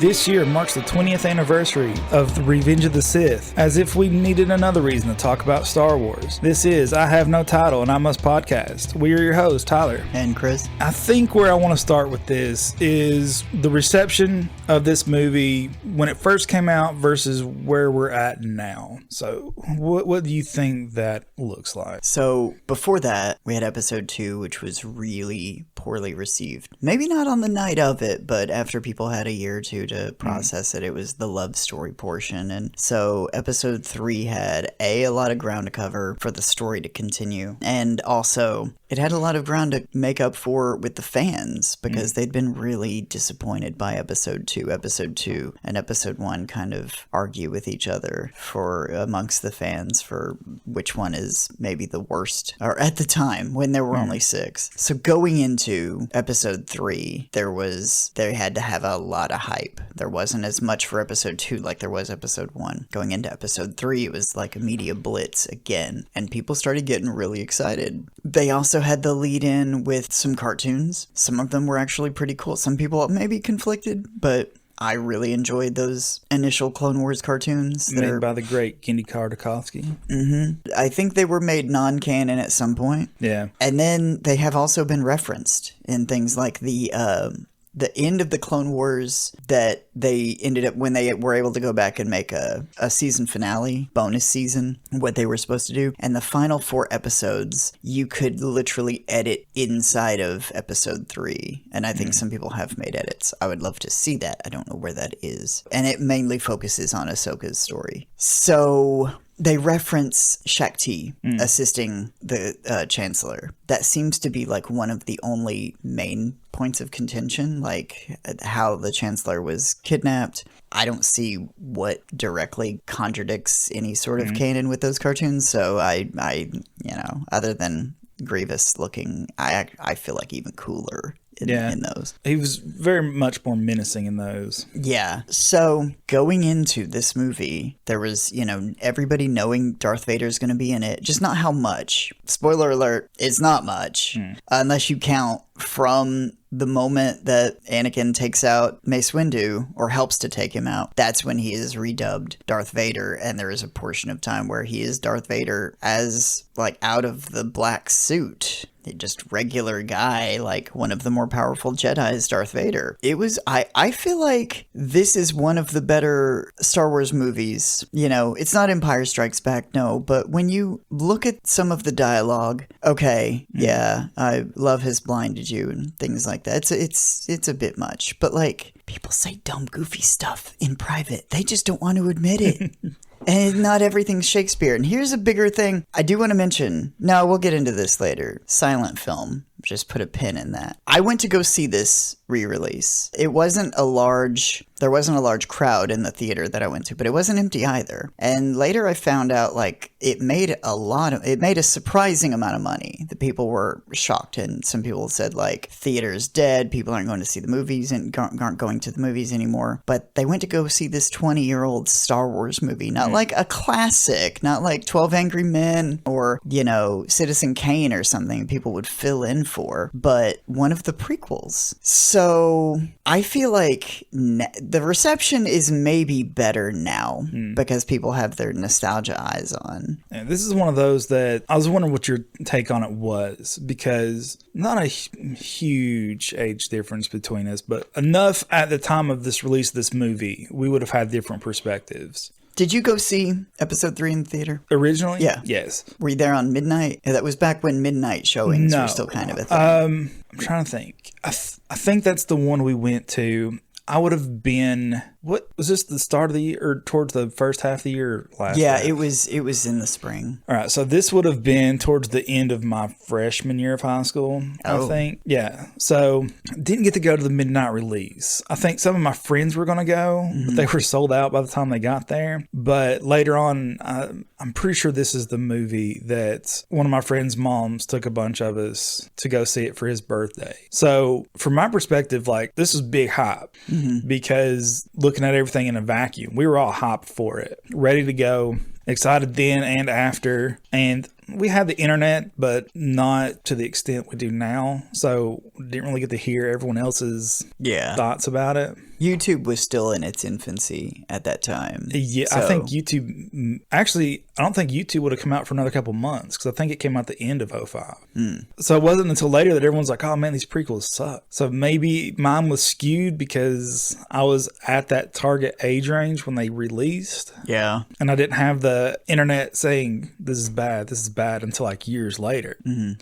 This year marks the 20th anniversary of the Revenge of the Sith, as if we needed another reason to talk about Star Wars. This is I Have No Title and I Must Podcast. We are your hosts, Tyler. And Chris. I think where I want to start with this is the reception of this movie when it first came out versus where we're at now. So what do you think that looks like? So before that, we had episode 2, which was really poorly received. Maybe not on the night of it, but after people had a year or two to process it, it was the love story portion. And so episode 3 had a lot of ground to cover for the story to continue. And also it had a lot of ground to make up for with the fans because they'd been really disappointed by episode 2. Episode 2 and episode 1 kind of argue with each other for amongst the fans for which one is maybe the worst, or at the time when there were only 6. So going into episode 3, they had to have a lot of hype. There wasn't as much for episode 2 like there was episode 1. Going into episode 3, it was like a media blitz again, and people started getting really excited. They also had the lead in with some cartoons. Some of them were actually pretty cool. Some people maybe conflicted, but I really enjoyed those initial Clone Wars cartoons. Made by the great Gendy Tartakovsky. I think they were made non-canon at some point. Yeah. And then they have also been referenced in things like the end of the Clone Wars that they ended up, when they were able to go back and make a season finale, bonus season, what they were supposed to do. And the final 4 episodes, you could literally edit inside of episode 3. And I think some people have made edits. I would love to see that. I don't know where that is. And it mainly focuses on Ahsoka's story. So they reference Shakti assisting the Chancellor. That seems to be like one of the only main points of contention, like how the Chancellor was kidnapped. I don't see what directly contradicts any sort of canon with those cartoons. So I other than Grievous looking, I feel like even cooler in those. He was very much more menacing in those. Yeah. So going into this movie, there was, everybody knowing Darth Vader's going to be in it, just not how much. Spoiler alert, it's not much. Unless you count from the moment that Anakin takes out Mace Windu, or helps to take him out. That's when he is redubbed Darth Vader, and there is a portion of time where he is Darth Vader as, like, out of the black suit. Just regular guy, like one of the more powerful Jedis, Darth Vader. It was, I feel like this is one of the better Star Wars movies. It's not Empire Strikes Back, no, but when you look at some of the dialogue, okay, yeah, I love has blinded you and things like that. It's a bit much, but like, people say dumb, goofy stuff in private. They just don't want to admit it. And not everything's Shakespeare. And here's a bigger thing I do want to mention. No, we'll get into this later. Silent film. Just put a pin in that. I went to go see this re-release. There wasn't a large crowd in the theater that I went to, but it wasn't empty either. And later I found out it made a surprising amount of money. The people were shocked, and some people said theater's dead. People aren't going to see the movies and aren't going to the movies anymore. But they went to go see this 20-year-old Star Wars movie, not like a classic, not like 12 Angry Men or, Citizen Kane or something people would fill in for, but one of the prequels. So I feel like the reception is maybe better now because people have their nostalgia eyes on. And this is one of those that I was wondering what your take on it was, because not a huge age difference between us, but enough at the time of this release of this movie, we would have had different perspectives. Did you go see episode 3 in the theater? Originally? Yeah. Yes. Were you there on midnight? That was back when midnight showings were still kind of a thing. I'm trying to think. I think that's the one we went to. I would have been, what was this, the start of the year or towards the first half of the year or last Yeah, half? it was in the spring. All right, so this would have been towards the end of my freshman year of high school, I think. Yeah, so didn't get to go to the midnight release. I think some of my friends were going to go, but they were sold out by the time they got there. But later on, I'm pretty sure this is the movie that one of my friend's moms took a bunch of us to go see it for his birthday. So from my perspective, this is big hype. Because looking at everything in a vacuum, we were all hyped for it, ready to go, excited then and after. And we had the internet, but not to the extent we do now. So didn't really get to hear everyone else's thoughts about it. YouTube was still in its infancy at that time. Yeah, I think YouTube, actually, I don't think YouTube would have come out for another couple months because I think it came out the end of 05. So it wasn't until later that everyone's like, oh man, these prequels suck. So maybe mine was skewed because I was at that target age range when they released. Yeah. And I didn't have the internet saying, this is bad until like years later.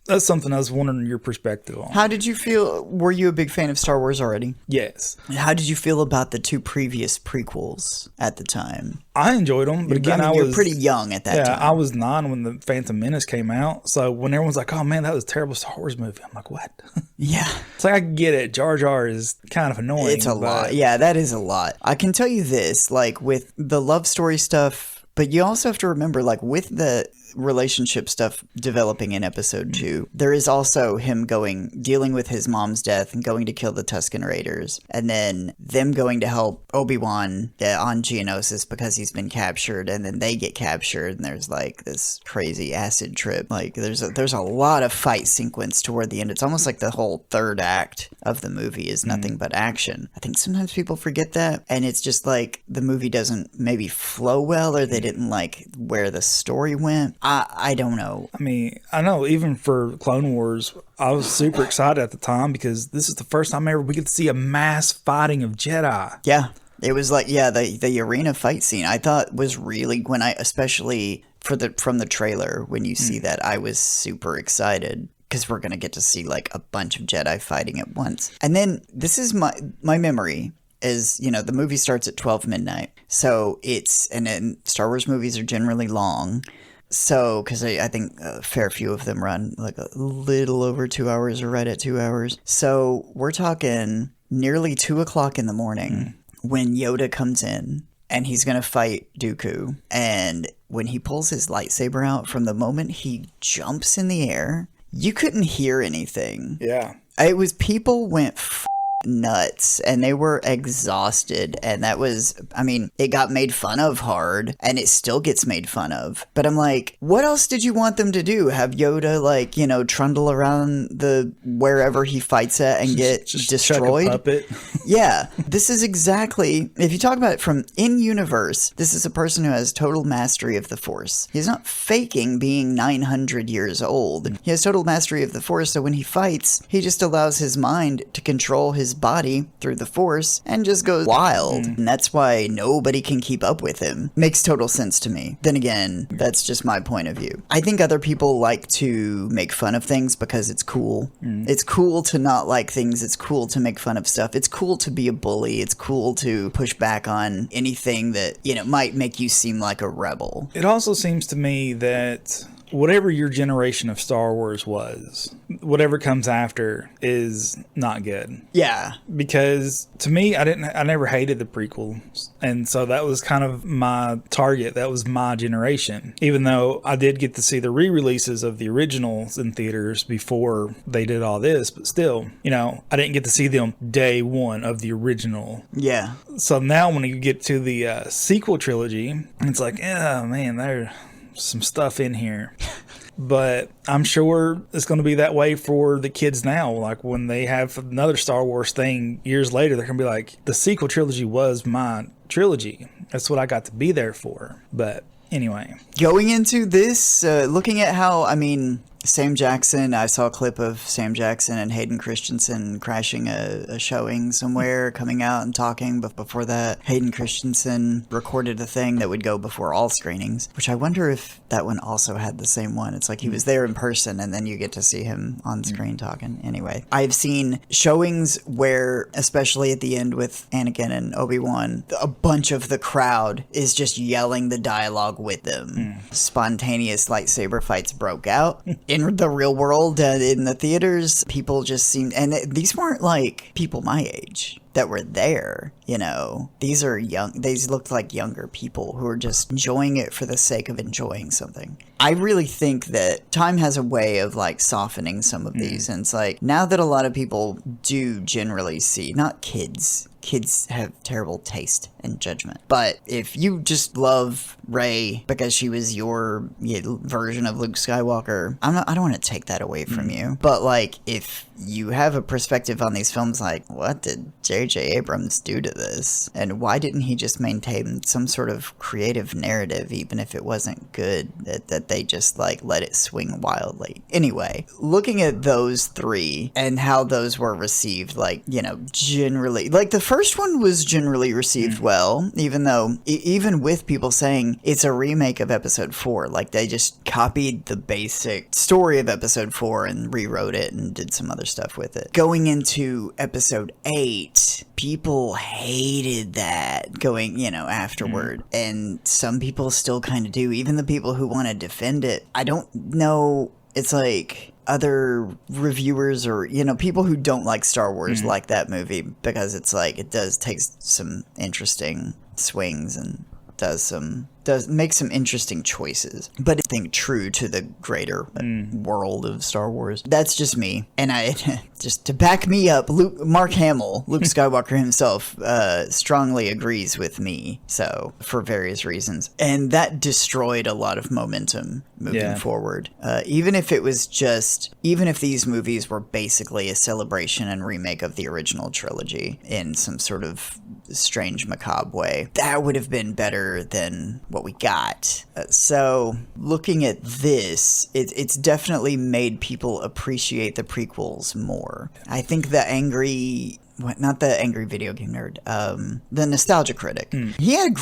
That's something I was wondering your perspective on. How did you feel? Were you a big fan of Star Wars already? Yes. How did you feel about the 2 previous prequels at the time? I enjoyed them, but again, you were pretty young at that time. I was 9 when the Phantom Menace came out. So when everyone's like, "Oh man, that was a terrible Star Wars movie," I'm like, "What?" Yeah, it's like I get it. Jar Jar is kind of annoying. It's a lot. Yeah, that is a lot. I can tell you this, like with the love story stuff, but you also have to remember, like with the relationship stuff developing in episode 2, there is also him dealing with his mom's death and going to kill the Tusken Raiders, and then them going to help Obi-Wan on Geonosis because he's been captured, and then they get captured, and there's like this crazy acid trip. Like there's a lot of fight sequence toward the end. It's almost like the whole third act of the movie is nothing but action. I think sometimes people forget that, and it's just like the movie doesn't maybe flow well, or they didn't like where the story went. I don't know. I mean, I know even for Clone Wars, I was super excited at the time because this is the first time ever we get to see a mass fighting of Jedi. Yeah. It was like, the arena fight scene I thought was really, especially from the trailer, when you see that, I was super excited. Because we're going to get to see like a bunch of Jedi fighting at once. And then this is my memory. Is, the movie starts at 12 midnight. So and then Star Wars movies are generally long. So, because I think a fair few of them run like a little over 2 hours or right at 2 hours. So we're talking nearly 2 o'clock in the morning when Yoda comes in and he's going to fight Dooku. And when he pulls his lightsaber out, from the moment he jumps in the air, you couldn't hear anything. Yeah. It was, people went nuts and they were exhausted, and that was, it got made fun of hard, and it still gets made fun of, but I'm like, what else did you want them to do? Have Yoda trundle around the wherever he fights at and get destroyed? Chuck a puppet. Yeah, this is exactly, if you talk about it from in universe, this is a person who has total mastery of the Force. He's not faking being 900 years old. He has total mastery of the Force, so when he fights, he just allows his mind to control his body through the Force and just goes wild. And that's why nobody can keep up with him. Makes total sense to me. Then again, that's just my point of view. I think other people like to make fun of things because it's cool. It's cool to not like things. It's cool to make fun of stuff. It's cool to be a bully. It's cool to push back on anything that, might make you seem like a rebel. It also seems to me that whatever your generation of Star Wars was, whatever comes after is not good. Yeah. Because to me, I never hated the prequels. And so that was kind of my target. That was my generation. Even though I did get to see the re-releases of the originals in theaters before they did all this, but still, I didn't get to see them day one of the original. Yeah. So now when you get to the sequel trilogy, it's like, oh man, there's some stuff in here. But I'm sure it's going to be that way for the kids now. Like when they have another Star Wars thing years later, they're going to be like, the sequel trilogy was my trilogy. That's what I got to be there for. But anyway. Going into this, looking at how, Sam Jackson, I saw a clip of Sam Jackson and Hayden Christensen crashing a showing somewhere, coming out and talking. But before that, Hayden Christensen recorded a thing that would go before all screenings, which I wonder if that one also had the same one. It's like he was there in person and then you get to see him on screen talking. Anyway, I've seen showings where, especially at the end with Anakin and Obi-Wan, a bunch of the crowd is just yelling the dialogue with them. Spontaneous lightsaber fights broke out. In the real world, in the theaters, people just seemed, and these weren't like people my age that were there, These are these looked like younger people who are just enjoying it for the sake of enjoying something. I really think that time has a way of like softening some of these, and it's like, now that a lot of people do generally see, not kids, kids have terrible taste and judgment. But if you just love Rey because she was your version of Luke Skywalker, I don't want to take that away from you. But like, if you have a perspective on these films like, what did J.J. Abrams do to this? And why didn't he just maintain some sort of creative narrative, even if it wasn't good, that they just like let it swing wildly? Anyway, looking at those three and how those were received, like, you know, generally, like the first one was generally received well, even though, even with people saying it's a remake of episode 4, like they just copied the basic story of episode 4 and rewrote it and did some other stuff with it. Going into episode 8, people hated that going, you know, afterward. And some people still kind of do. Even the people who want to defend it, I don't know. It's like other reviewers or, you know, people who don't like Star Wars like that movie because it's like it does take some interesting swings and does make some interesting choices, but I think true to the greater world of Star Wars. That's just me. And I just to back me up, Mark Hamill, Luke Skywalker himself, strongly agrees with me. So for various reasons, and that destroyed a lot of momentum moving forward. Even if these movies were basically a celebration and remake of the original trilogy in some sort of strange macabre way, that would have been better than what we got. So looking at this, it's definitely made people appreciate the prequels more. I think not the angry video game nerd, the nostalgia critic. He had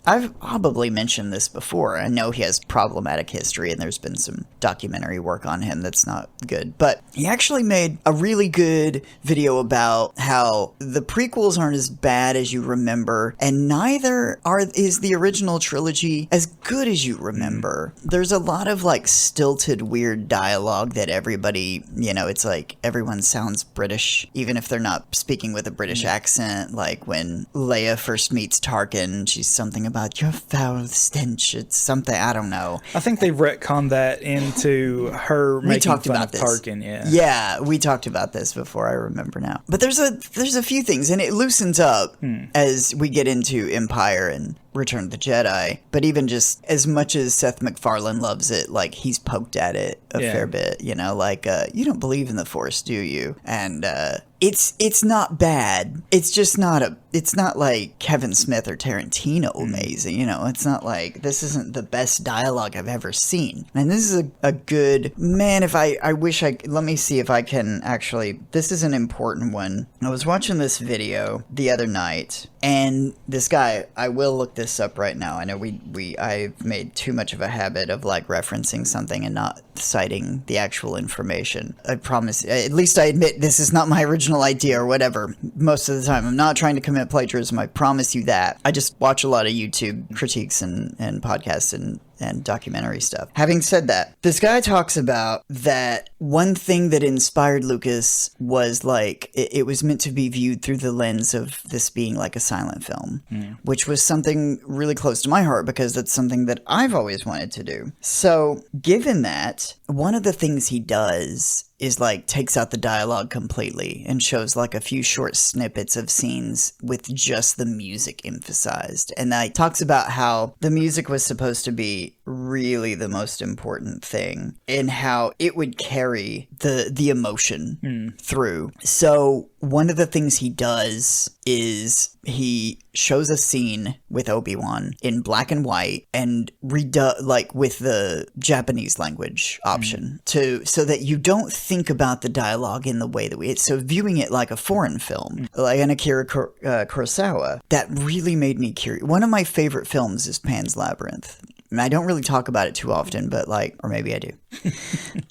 I've probably mentioned this before. I know he has problematic history and there's been some documentary work on him that's not good, but he actually made a really good video about how the prequels aren't as bad as you remember, and neither is the original trilogy as good as you remember. There's a lot of like stilted, weird dialogue that everybody, you know, it's like everyone sounds British, even if they're not speaking with a British accent. Like when Leia first meets Tarkin, she's something about your foul stench. It's something, I don't know. I think they've retconned that into her making fun of Tarkin. Yeah, we talked about this before, I remember now. But there's a few things, and it loosens up as we get into Empire and Return of the Jedi. But even just as much as Seth MacFarlane loves it, like he's poked at it a fair bit, you know, like you don't believe in the Force, do you? And it's not bad. It's just it's not like Kevin Smith or Tarantino amazing, you know. It's not like, this isn't the best dialogue I've ever seen. And this is a good, man, let me see if I can actually, this is an important one. I was watching this video the other night, and this guy, I will look this up right now. I know I've made too much of a habit of like referencing something and not citing the actual information. I promise, at least I admit this is not my original idea or whatever. Most of the time, I'm not trying to commit plagiarism. I promise you that. I just watch a lot of YouTube critiques and podcasts and documentary stuff. Having said that, this guy talks about that one thing that inspired Lucas was like, it was meant to be viewed through the lens of this being like a silent film, which was something really close to my heart because that's something that I've always wanted to do. So given that, one of the things he does is like takes out the dialogue completely and shows like a few short snippets of scenes with just the music emphasized. And he talks about how the music was supposed to be really the most important thing and how it would carry the emotion through. So one of the things he does is he shows a scene with Obi-Wan in black and white and like with the Japanese language option so that you don't think about the dialogue in the way that so viewing it like a foreign film, like an Akira Kurosawa, that really made me curious. One of my favorite films is Pan's Labyrinth. I don't really talk about it too often, but like, or maybe I do.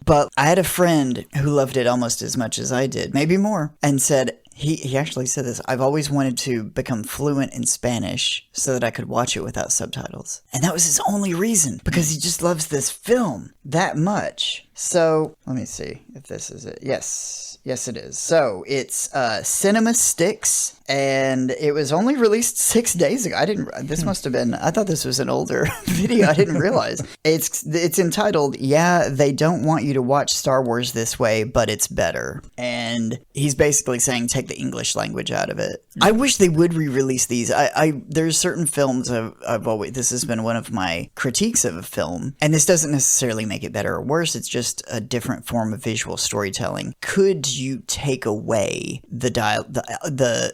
But I had a friend who loved it almost as much as I did, maybe more, and said, he actually said this, I've always wanted to become fluent in Spanish so that I could watch it without subtitles. And that was his only reason, because he just loves this film that much. So let me see if this is it. Yes, it is. So it's Cinema Sticks, and it was only released 6 days ago. This must have been, I thought this was an older video. I didn't realize. It's entitled, "Yeah, They Don't Want You to Watch Star Wars This Way, But It's Better." And he's basically saying take the English language out of it. I wish they would re-release these. There's certain films I've always, this has been one of my critiques of a film, and this doesn't necessarily make it better or worse. It's just a different form of visual storytelling. Could you take away the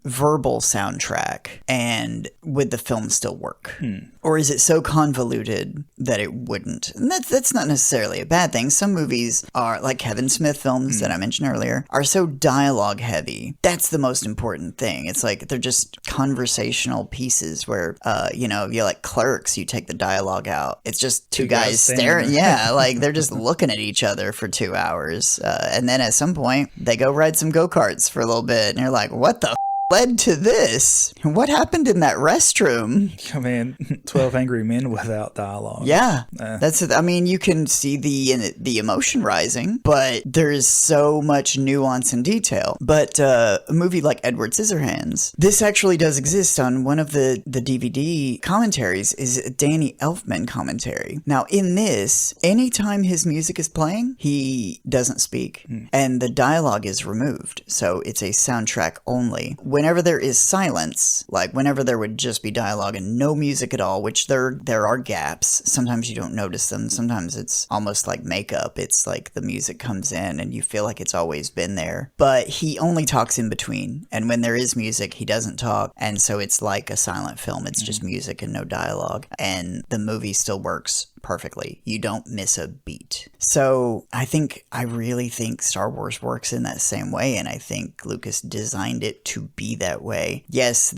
verbal soundtrack, and would the film still work? Or is it so convoluted that it wouldn't? And that's not necessarily a bad thing. Some movies are, like Kevin Smith films that I mentioned earlier, are so dialogue heavy. That's the most important thing. It's like they're just conversational pieces where, you like Clerks, you take the dialogue out. It's just two guys staring. Yeah, like they're just looking at each other for 2 hours. And then at some point, they go ride some go-karts for a little bit. And you're like, what the led to this? What happened in that restroom? I mean, 12 Angry Men without dialogue. Yeah, I mean, you can see the emotion rising, but there's so much nuance and detail. But a movie like Edward Scissorhands, this actually does exist on one of the DVD commentaries, is a Danny Elfman commentary. Now, in this, anytime his music is playing, he doesn't speak, and the dialogue is removed. So it's a soundtrack only. Whenever there is silence, like whenever there would just be dialogue and no music at all, which there are gaps. Sometimes you don't notice them. Sometimes it's almost like makeup. It's like the music comes in and you feel like it's always been there. But he only talks in between. And when there is music, he doesn't talk. And so it's like a silent film. It's just music and no dialogue. And the movie still works perfectly. You don't miss a beat. So I really think Star Wars works in that same way, and I think Lucas designed it to be that way. Yes,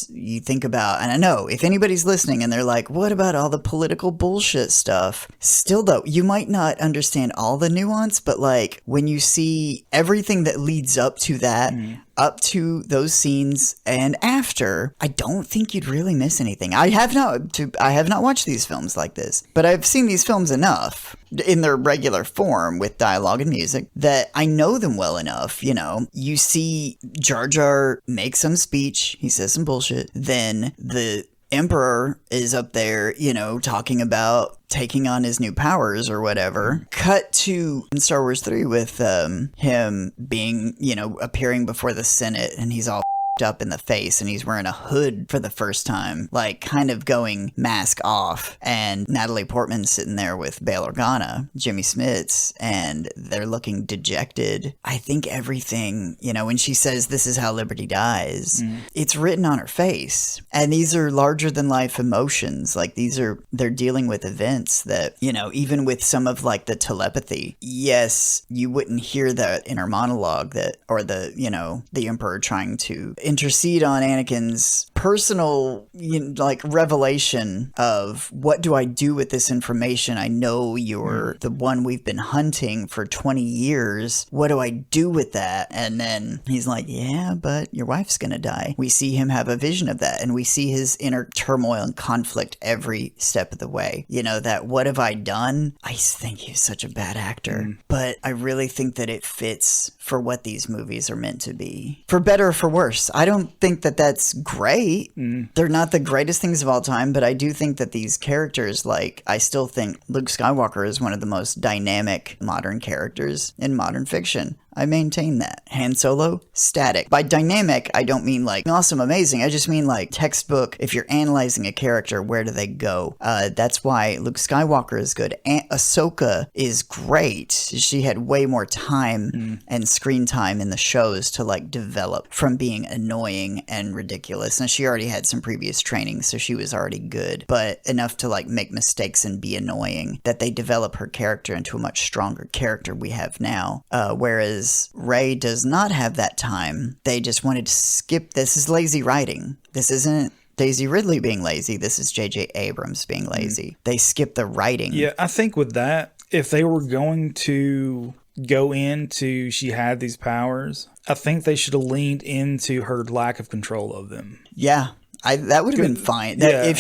you think about, and I know if anybody's listening and they're like, what about all the political bullshit stuff? Still though, you might not understand all the nuance, but like when you see everything that leads up to that, up to those scenes and after, I don't think you'd really miss anything. I have not watched these films like this, but I've seen these films enough in their regular form with dialogue and music that I know them well enough. You see Jar Jar make some speech, he says some bullshit, then the Emperor is up there, talking about taking on his new powers or whatever. Cut to Star Wars 3 with him being, appearing before the Senate, and he's all up in the face and he's wearing a hood for the first time, like kind of going mask off, and Natalie Portman's sitting there with Bail Organa, Jimmy Smits, and they're looking dejected. I think everything, when she says this is how liberty dies, it's written on her face, and these are larger than life emotions. Like they're dealing with events that, even with some of like the telepathy, yes, you wouldn't hear that inner monologue or the Emperor trying to intercede on Anakin's personal, revelation of, what do I do with this information? I know you're the one we've been hunting for 20 years. What do I do with that? And then he's like, yeah, but your wife's gonna die. We see him have a vision of that, and we see his inner turmoil and conflict every step of the way. That what have I done? I think he's such a bad actor, but I really think that it fits for what these movies are meant to be, for better or for worse. I don't think that that's great. They're not the greatest things of all time, but I do think that these characters, I still think Luke Skywalker is one of the most dynamic modern characters in modern fiction. I maintain that. Han Solo, static. By dynamic, I don't mean awesome, amazing. I just mean textbook. If you're analyzing a character, where do they go? That's why Luke Skywalker is good. Ahsoka is great. She had way more time and screen time in the shows to develop from being annoying and ridiculous. And she already had some previous training, so she was already good, but enough to make mistakes and be annoying that they develop her character into a much stronger character we have now. Whereas Rey does not have that time. They just wanted to skip. This is lazy writing. This isn't Daisy Ridley being lazy. This is J.J. Abrams being lazy. They skip the writing. Yeah, I think with that, if they were going to go into she had these powers, I think they should have leaned into her lack of control of them. Yeah. That would have been fine. If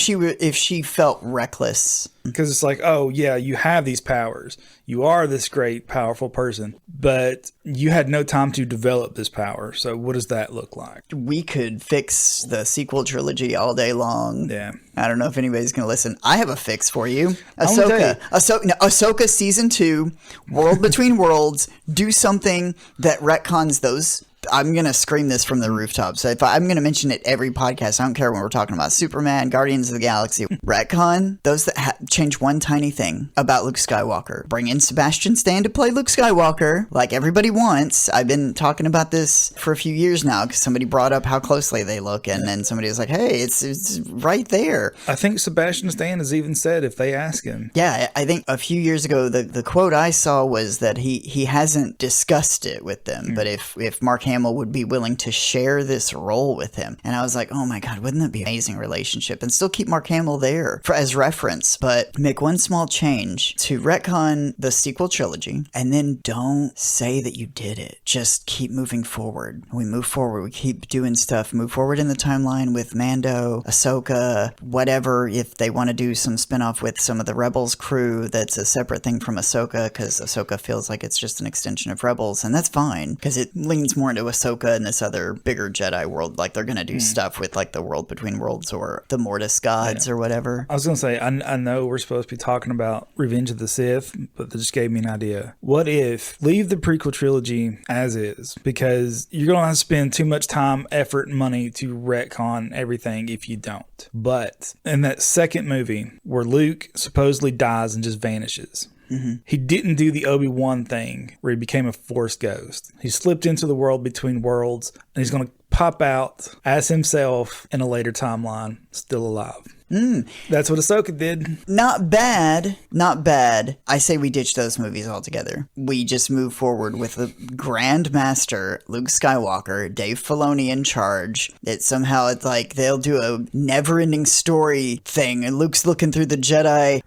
she felt reckless. Because it's like, oh, yeah, you have these powers. You are this great, powerful person, but you had no time to develop this power. So what does that look like? We could fix the sequel trilogy all day long. Yeah. I don't know if anybody's going to listen. I have a fix for you. Ahsoka Season 2, World Between Worlds, do something that retcons those. I'm going to scream this from the rooftops. So I'm going to mention it every podcast. I don't care when we're talking about Superman, Guardians of the Galaxy. Retcon, those that change one tiny thing about Luke Skywalker. Bring in Sebastian Stan to play Luke Skywalker like everybody wants. I've been talking about this for a few years now because somebody brought up how closely they look, and then somebody was like, hey, it's right there. I think Sebastian Stan has even said if they ask him. Yeah, I think a few years ago, the quote I saw was that he hasn't discussed it with them, but if Mark Hamill would be willing to share this role with him. And I was like, oh my God, wouldn't that be an amazing relationship? And still keep Mark Hamill there as reference, but make one small change to retcon the sequel trilogy and then don't say that you did it. Just keep moving forward. We move forward. We keep doing stuff. Move forward in the timeline with Mando, Ahsoka, whatever. If they want to do some spinoff with some of the Rebels crew, that's a separate thing from Ahsoka because Ahsoka feels like it's just an extension of Rebels, and that's fine because it leans more into Ahsoka and this other bigger Jedi world. Like they're going to do stuff with like the World Between Worlds or the Mortis gods or whatever. I was going to say, I know we're supposed to be talking about Revenge of the Sith, but that just gave me an idea. What if leave the prequel trilogy as is? Because you're going to have to spend too much time, effort, and money to retcon everything if you don't. But in that second movie where Luke supposedly dies and just vanishes, he didn't do the Obi-Wan thing where he became a Force ghost. He slipped into the World Between Worlds, and he's going to pop out as himself in a later timeline, still alive. That's what Ahsoka did. Not bad. Not bad. I say we ditch those movies altogether. We just move forward with the Grand Master, Luke Skywalker, Dave Filoni in charge. It's like they'll do a never-ending story thing, and Luke's looking through the Jedi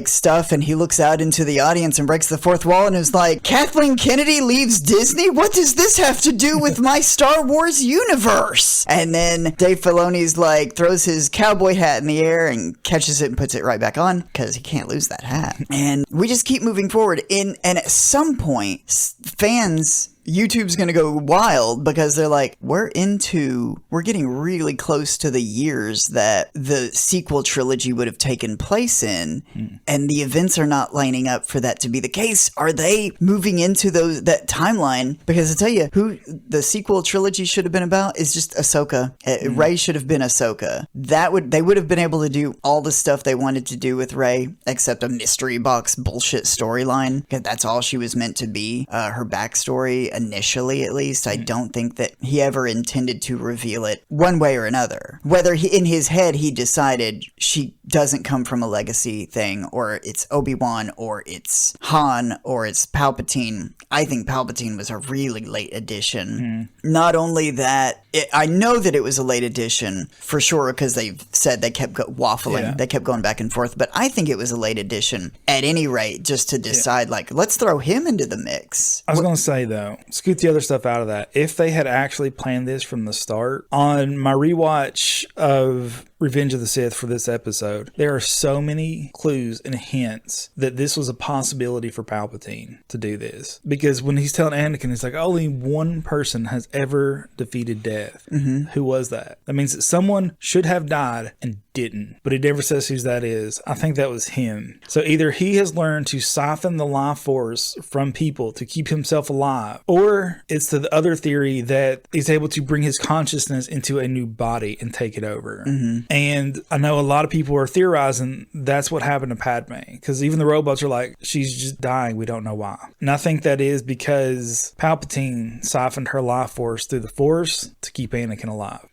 stuff, and he looks out into the audience and breaks the fourth wall and is like, Kathleen Kennedy leaves Disney? What does this have to do with my Star Wars universe? And then Dave Filoni's like, throws his cowboy hat in the air and catches it and puts it right back on because he can't lose that hat. And we just keep moving forward. And at some point, fans... YouTube's going to go wild because they're like, we're getting really close to the years that the sequel trilogy would have taken place in, and the events are not lining up for that to be the case. Are they moving into that timeline? Because I tell you, who the sequel trilogy should have been about is just Ahsoka. Rey should have been Ahsoka. They would have been able to do all the stuff they wanted to do with Rey, except a mystery box bullshit storyline. That's all she was meant to be. Her backstory, initially at least, I don't think that he ever intended to reveal it one way or another. Whether in his head he decided she doesn't come from a legacy thing, or it's Obi-Wan, or it's Han, or it's Palpatine. I think Palpatine was a really late addition. Not only that, I know that it was a late addition for sure because they've said they kept waffling. Yeah. They kept going back and forth. But I think it was a late addition at any rate, just to decide, let's throw him into the mix. I was going to say, though, scoot the other stuff out of that. If they had actually planned this from the start, on my rewatch of Revenge of the Sith for this episode, there are so many clues and hints that this was a possibility for Palpatine to do this. Because when he's telling Anakin, he's like, only one person has ever defeated death. Who was that? That means that someone should have died and didn't, but he never says who that is. I think that was him. So either he has learned to siphon the life force from people to keep himself alive, or it's the other theory that he's able to bring his consciousness into a new body and take it over. And I know a lot of people are theorizing that's what happened to Padme, because even the robots are like, she's just dying, we don't know why. And I think that is because Palpatine siphoned her life force through the Force to keep Anakin alive.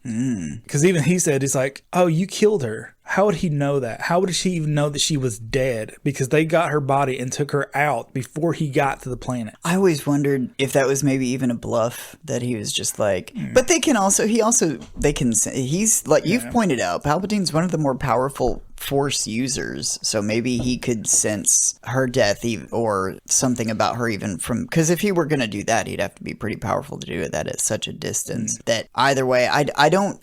Because even he said, he's like, oh, you killed her. How would he know that? How would she even know that she was dead? Because they got her body and took her out before he got to the planet. I always wondered if that was maybe even a bluff, that he was just like, but he's like, you've pointed out, Palpatine's one of the more powerful Force users, so maybe he could sense her death or something about her even from, because if he were going to do that, he'd have to be pretty powerful to do that at such a distance. That either way, I don't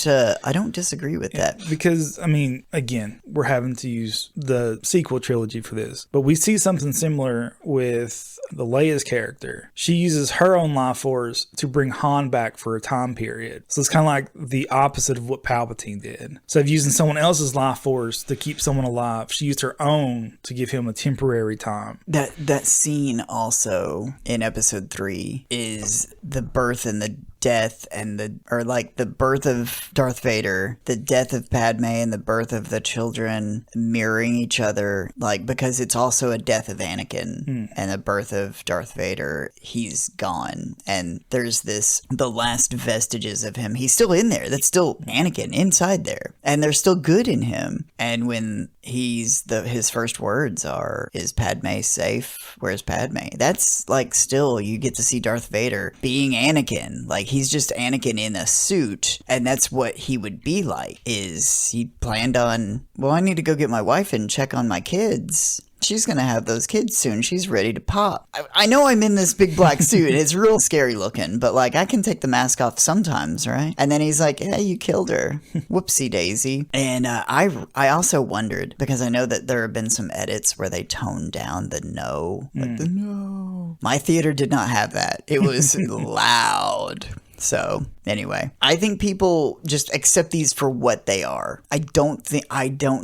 disagree with that. Because, I mean, again, we're having to use the sequel trilogy for this, but we see something similar with the Leia's character. She uses her own life force to bring Han back for a time period. So it's kind of like the opposite of what Palpatine did. So of using someone else's life force to keep someone alive, she used her own to give him a temporary time. That scene also in episode 3 is the birth and the death and the birth of Darth Vader, the death of Padme, and the birth of the children mirroring each other, like, because it's also a death of Anakin and a birth of Darth Vader. He's gone, and there's the last vestiges of him. He's still in there. That's still Anakin inside there, and there's still good in him. And when his first words are, "Is Padme safe? Where's Padme?" That's like, still, you get to see Darth Vader being Anakin. Like, he's just Anakin in a suit, and that's what he would be like. Is he planned on, well, I need to go get my wife and check on my kids. She's going to have those kids soon. She's ready to pop. I know I'm in this big black suit. It's real scary looking, but like, I can take the mask off sometimes, right? And then he's like, "Hey, you killed her. Whoopsie daisy." And I also wondered, because I know that there have been some edits where they toned down the no. Like the no. My theater did not have that. It was loud. So anyway, I think people just accept these for what they are. I don't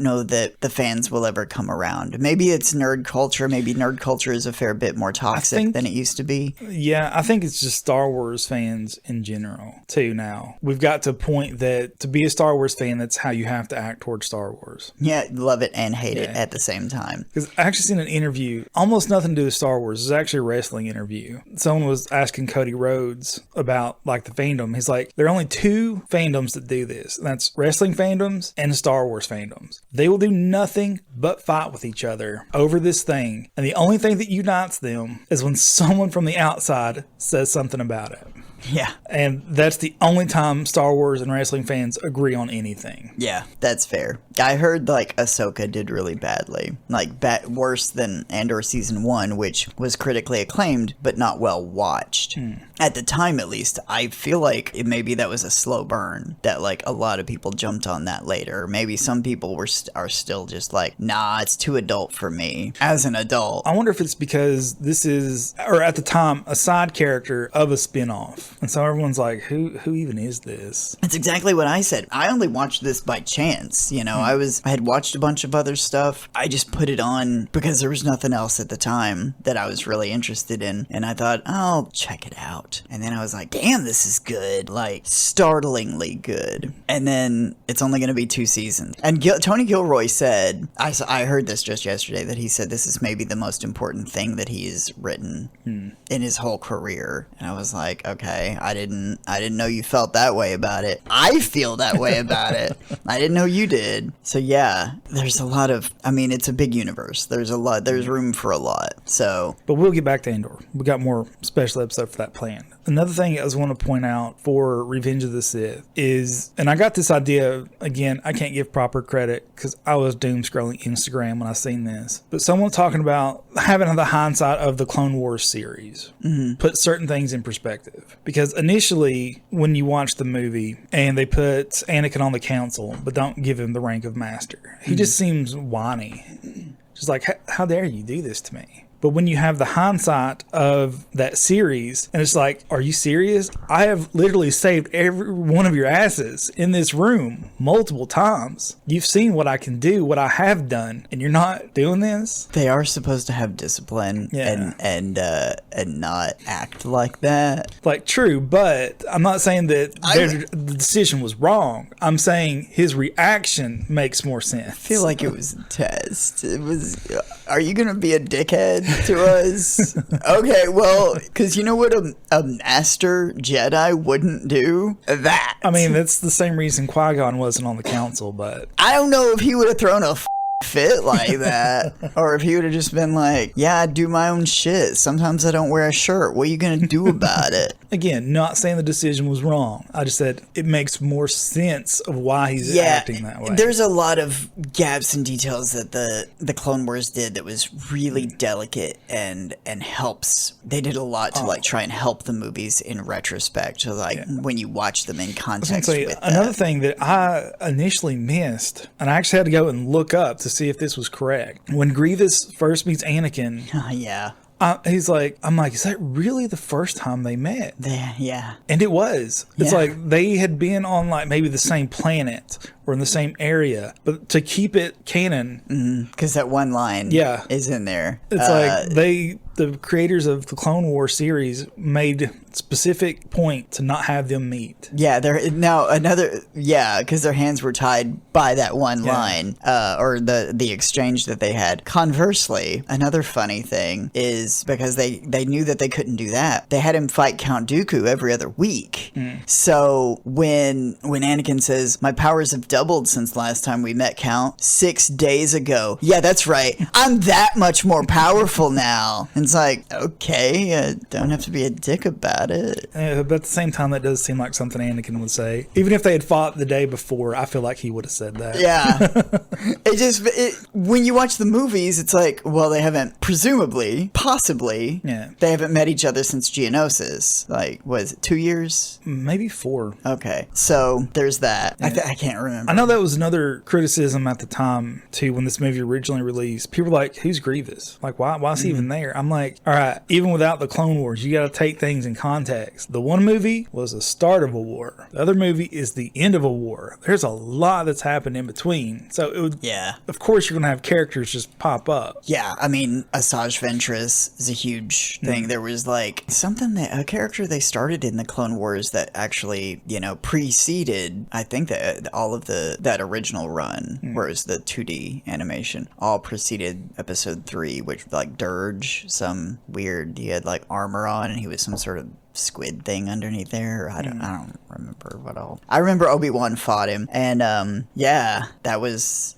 know that the fans will ever come around. Maybe it's nerd culture. Maybe nerd culture is a fair bit more toxic than it used to be. Yeah, I think it's just Star Wars fans in general too now. We've got to a point that to be a Star Wars fan, that's how you have to act towards Star Wars. Yeah, love it and hate it at the same time. Because I actually seen an interview, almost nothing to do with Star Wars. It was actually a wrestling interview. Someone was asking Cody Rhodes about like the fandom. He's like, there are only two fandoms that do this, and that's wrestling fandoms and Star Wars fandoms. They will do nothing but fight with each other over this thing, and the only thing that unites them is when someone from the outside says something about it. Yeah. And that's the only time Star Wars and wrestling fans agree on anything. Yeah, that's fair. I heard like Ahsoka did really badly. Like worse than Andor Season 1, which was critically acclaimed, but not well watched. At the time, at least, I feel like maybe that was a slow burn. That like a lot of people jumped on that later. Maybe some people are still just like, nah, it's too adult for me as an adult. I wonder if it's because this is, or at the time, a side character of a spinoff. And so everyone's like, who even is this? That's exactly what I said. I only watched this by chance. You know, I had watched a bunch of other stuff. I just put it on because there was nothing else at the time that I was really interested in. And I thought, I'll check it out. And then I was like, damn, this is good. Like, startlingly good. And then it's only going to be 2 seasons. And Tony Gilroy said, I heard this just yesterday, that he said this is maybe the most important thing that he's written in his whole career. And I was like, okay. I didn't know you felt that way about it. I feel that way about it. I didn't know you did. So yeah, there's a lot of, I mean, it's a big universe. There's room for a lot. So, but we'll get back to Andor. We got more special episode for that planned. Another thing I just want to point out for Revenge of the Sith is, and I got this idea, again, I can't give proper credit because I was doom scrolling Instagram when I seen this, but someone talking about having the hindsight of the Clone Wars series, put certain things in perspective. Because initially, when you watch the movie and they put Anakin on the council, but don't give him the rank of master, he just seems whiny. Just like, how dare you do this to me? But when you have the hindsight of that series, and it's like, are you serious? I have literally saved every one of your asses in this room multiple times. You've seen what I can do, what I have done, and you're not doing this? They are supposed to have discipline and not act like that. Like, true, but I'm not saying that the decision was wrong. I'm saying his reaction makes more sense. I feel like it was a test. It was, are you going to be a dickhead to us? Okay, well, because you know what a master Jedi wouldn't do? That. I mean, that's the same reason Qui-Gon wasn't on the council, but I don't know if he would have thrown a fit like that. Or if he would have just been like, yeah, I do my own shit. Sometimes I don't wear a shirt. What are you going to do about it? Again, not saying the decision was wrong. I just said it makes more sense of why he's acting that way. There's a lot of gaps and details that the Clone Wars did that was really delicate and helps. They did a lot to like try and help the movies in retrospect. So like when you watch them in context with another thing that I initially missed, and I actually had to go and look up to see if this was correct. When Grievous first meets Anakin, he's like, I'm like, is that really the first time they met? Yeah. And it was. It's like they had been on like maybe the same planet or in the same area, but to keep it canon, because that one line is in there. It's like the creators of the Clone Wars series made specific point to not have them meet. Yeah, because their hands were tied by that one line, or the exchange that they had. Conversely, another funny thing is because they knew that they couldn't do that, they had him fight Count Dooku every other week. So when Anakin says, my powers have doubled since last time we met, Count, 6 days ago. Yeah, that's right. I'm that much more powerful now. And it's like, okay, don't have to be a dick about it. Yeah, but at the same time, that does seem like something Anakin would say. Even if they had fought the day before, I feel like he would have said that. Yeah. When you watch the movies, it's like, well, they haven't, possibly, they haven't met each other since Geonosis. Like, was it 2 years? Maybe 4. Okay. So there's that. I can't remember. I know that was another criticism at the time, too, when this movie originally released. People were like, who's Grievous? Like, why is he even there? I'm like, all right, even without the Clone Wars, you got to take things in context. The one movie was the start of a war. The other movie is the end of a war. There's a lot that's happened in between. So, of course, you're going to have characters just pop up. Yeah, I mean, Asajj Ventress is a huge thing. There was like a character they started in the Clone Wars that actually, preceded, I think, that all of that original run, whereas the 2D animation all preceded episode 3, which like Dirge, he had like armor on and he was some sort of squid thing underneath there. I don't remember what all. I remember Obi-Wan fought him, and there was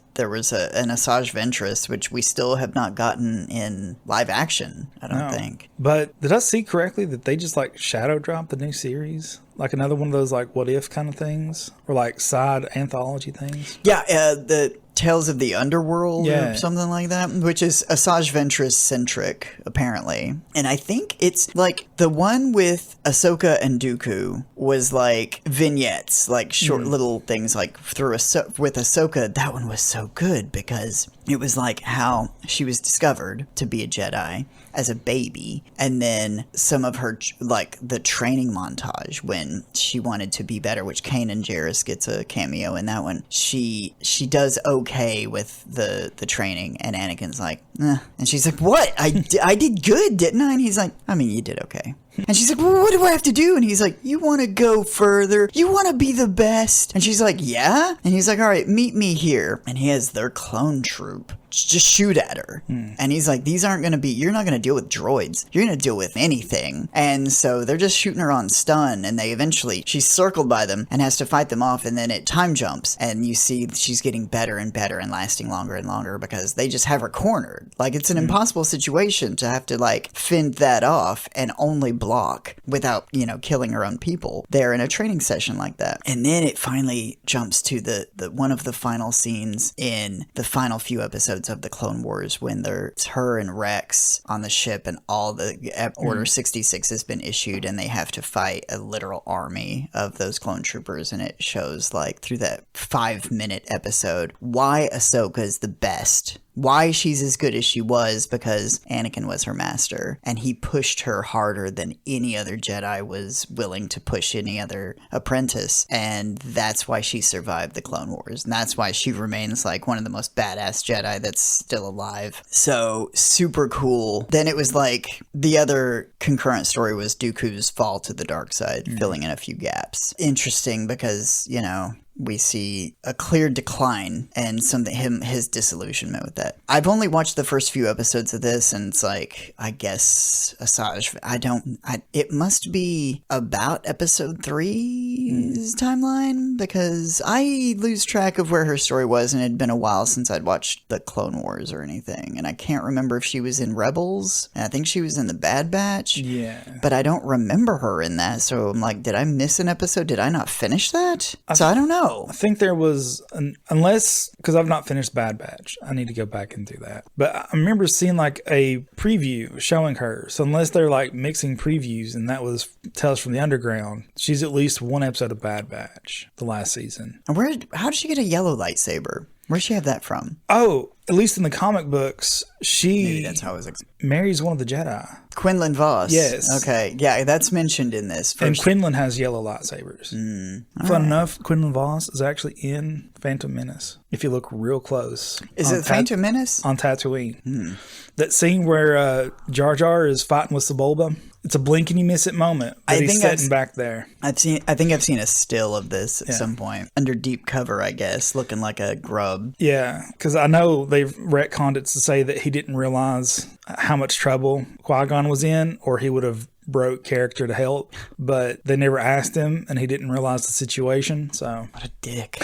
an Asajj Ventress, which we still have not gotten in live action, I don't think. But did I see correctly that they just like shadow dropped the new series? Like another one of those like what if kind of things? Or like side anthology things? Yeah, the Tales of the Underworld or something like that, which is Asajj Ventress centric, apparently. And I think it's like the one with Ahsoka and Dooku was like vignettes, like short little things like with Ahsoka. That one was so good because it was like how she was discovered to be a Jedi as a baby, and then some of her, like the training montage when she wanted to be better, which Kanan Jarrus gets a cameo in that one. She does okay with the training, and Anakin's like, and she's like, what? I did good, didn't I? And he's like, I mean, you did okay. And she's like, well, what do I have to do? And he's like, you want to go further? You want to be the best? And she's like, yeah? And he's like, all right, meet me here. And he has their clone troop just shoot at her. And he's like, you're not going to deal with droids. You're going to deal with anything. And so they're just shooting her on stun. And she's circled by them and has to fight them off. And then it time jumps. And you see she's getting better and better and lasting longer and longer because they just have her cornered. Like, it's an impossible situation to have to, like, fend that off and only block without, killing her own people. They're in a training session like that. And then it finally jumps to the one of the final scenes in the final few episodes of the Clone Wars when it's her and Rex on the ship and all the Order 66 has been issued and they have to fight a literal army of those clone troopers. And it shows, like, through that 5-minute episode why Ahsoka is the best. Why she's as good as she was, because Anakin was her master, and he pushed her harder than any other Jedi was willing to push any other apprentice, and that's why she survived the Clone Wars, and that's why she remains like one of the most badass Jedi that's still alive. So, super cool. Then it was like, the other concurrent story was Dooku's fall to the dark side, filling in a few gaps. Interesting because, we see a clear decline and his disillusionment with that. I've only watched the first few episodes of this, and it's like, I guess Asajj, it must be about episode 3's timeline, because I lose track of where her story was, and it had been a while since I'd watched the Clone Wars or anything, and I can't remember if she was in Rebels, and I think she was in the Bad Batch. Yeah. But I don't remember her in that, so I'm like, did I miss an episode? Did I not finish that? So I don't know. I think there was, unless, because I've not finished Bad Batch. I need to go back and do that. But I remember seeing like a preview showing her. So unless they're like mixing previews, and that was Tales from the Underground, she's at least one episode of Bad Batch, the last season. And how did she get a yellow lightsaber? Where'd she have that from? Oh, at least in the comic books, Maybe that's how it was. marries one of the Jedi. Quinlan Voss. Yes. Okay. Yeah, that's mentioned in this. And Quinlan has yellow lightsabers. Fun enough, Quinlan Voss is actually in Phantom Menace. If you look real close. Is it Phantom Menace? On Tatooine. That scene where Jar Jar is fighting with Sebulba, it's a blink and you miss it moment. But he's sitting back there. I think I've seen a still of this at some point. Under deep cover, I guess, looking like a grub. Yeah, because I know they've retconned it to say that he didn't realize how much trouble Qui-Gon was in, or he would have broke character to help, but they never asked him, and he didn't realize the situation. So what a dick.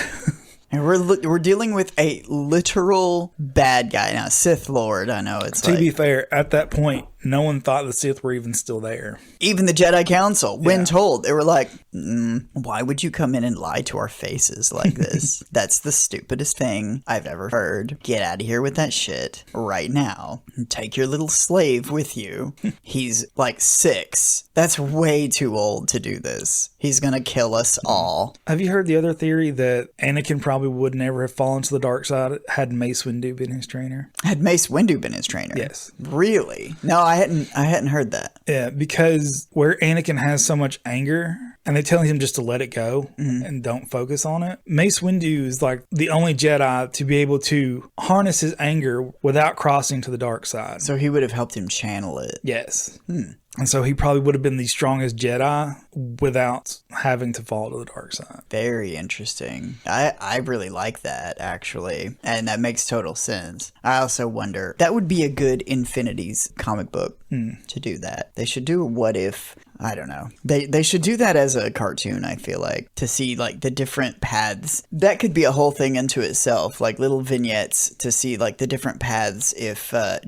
And we're dealing with a literal bad guy now, Sith Lord. I know it's to be fair, at that point, no one thought the Sith were even still there. Even the Jedi Council, when told, they were like, why would you come in and lie to our faces like this? That's the stupidest thing I've ever heard. Get out of here with that shit right now. Take your little slave with you. He's like 6. That's way too old to do this. He's gonna kill us all. Have you heard the other theory that Anakin probably would never have fallen to the dark side had Mace Windu been his trainer? Had Mace Windu been his trainer? Yes. Really? No, I hadn't heard that. Yeah, because where Anakin has so much anger, and they tell him just to let it go and don't focus on it. Mace Windu is like the only Jedi to be able to harness his anger without crossing to the dark side. So he would have helped him channel it. Yes. And so he probably would have been the strongest Jedi without having to fall to the dark side. Very interesting. I really like that, actually. And that makes total sense. I also wonder, that would be a good Infinities comic book to do that. They should do a what if... I don't know. They should do that as a cartoon, I feel like, to see like the different paths. That could be a whole thing into itself, like little vignettes to see like the different paths if like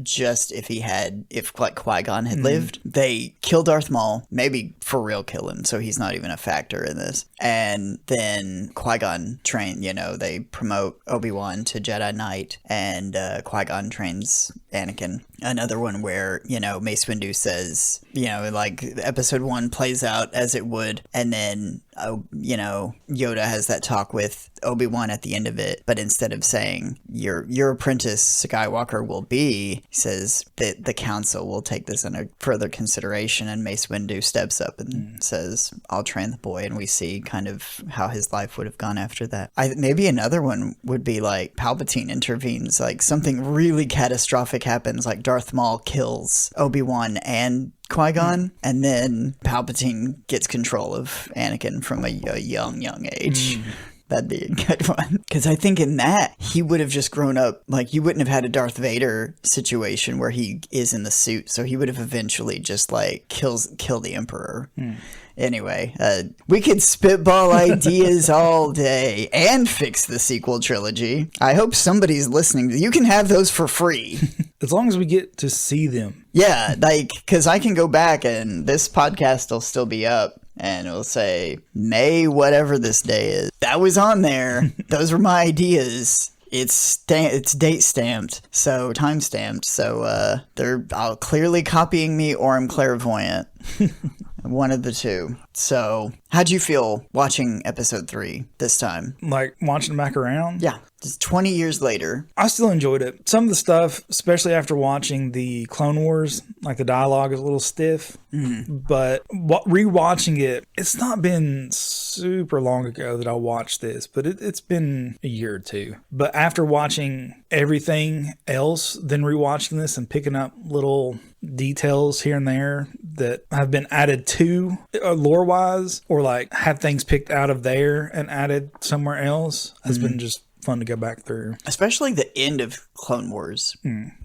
Qui-Gon had lived. They kill Darth Maul, maybe for real kill him, so he's not even a factor in this. And then Qui-Gon they promote Obi-Wan to Jedi Knight, and Qui-Gon trains Anakin. Another one where, Mace Windu says, like episode 1 plays out as it would, and then Yoda has that talk with Obi-Wan at the end of it, but instead of saying your apprentice Skywalker will be, he says that the council will take this under further consideration, and Mace Windu steps up and says, I'll train the boy, and we see kind of how his life would have gone after that. Maybe another one would be like Palpatine intervenes, like something really catastrophic happens, like Darth Maul kills Obi-Wan and Qui-Gon, and then Palpatine gets control of Anakin from a young age. That'd be a good one. Because I think in that, he would have just grown up, like, you wouldn't have had a Darth Vader situation where he is in the suit, so he would have eventually just, like, kill the Emperor. Anyway, we could spitball ideas all day and fix the sequel trilogy. I hope somebody's listening. You can have those for free. As long as we get to see them. Yeah, like, because I can go back and this podcast will still be up. And it'll say, May whatever this day is. That was on there. Those were my ideas. It's date stamped, so time stamped. So they're clearly copying me, or I'm clairvoyant. One of the two. So, how'd you feel watching episode 3 this time? Like watching it back around? Yeah. Just 20 years later. I still enjoyed it. Some of the stuff, especially after watching the Clone Wars, like the dialogue is a little stiff. But rewatching it, it's not been super long ago that I watched this, but it's been a year or two. But after watching everything else, then rewatching this and picking up little details here and there that have been added to lore wise, or like have things picked out of there and added somewhere else, has been just fun to go back through. Especially the end of Clone Wars,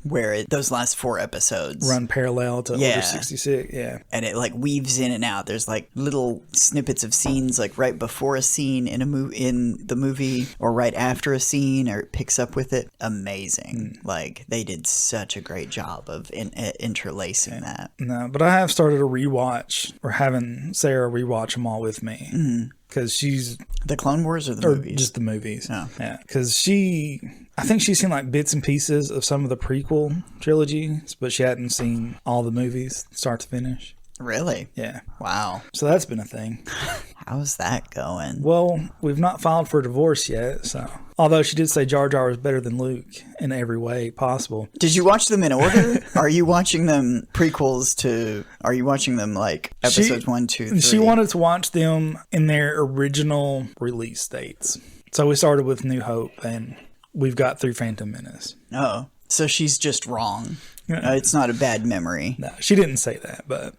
where those last 4 episodes run parallel to Order 66. Yeah. And it like weaves in and out. There's like little snippets of scenes like right before a scene in the movie or right after a scene, or it picks up with it. Amazing. Like they did such a great job of interlacing that. No, but I have started a rewatch, or having Sarah rewatch them all with me. Because she's... The Clone Wars or the movies? Just the movies. Oh. Yeah. Because I think she's seen like bits and pieces of some of the prequel trilogies, but she hadn't seen all the movies, start to finish. Really? Yeah. Wow. So that's been a thing. How's that going? Well, we've not filed for divorce yet, so... Although she did say Jar Jar is better than Luke in every way possible. Did you watch them in order? Are you watching them prequels to... Are you watching them like episodes 1, 2, 3? She wanted to watch them in their original release dates. So we started with New Hope, and we've got through Phantom Menace. Oh, so she's just wrong. It's not a bad memory. No, she didn't say that, but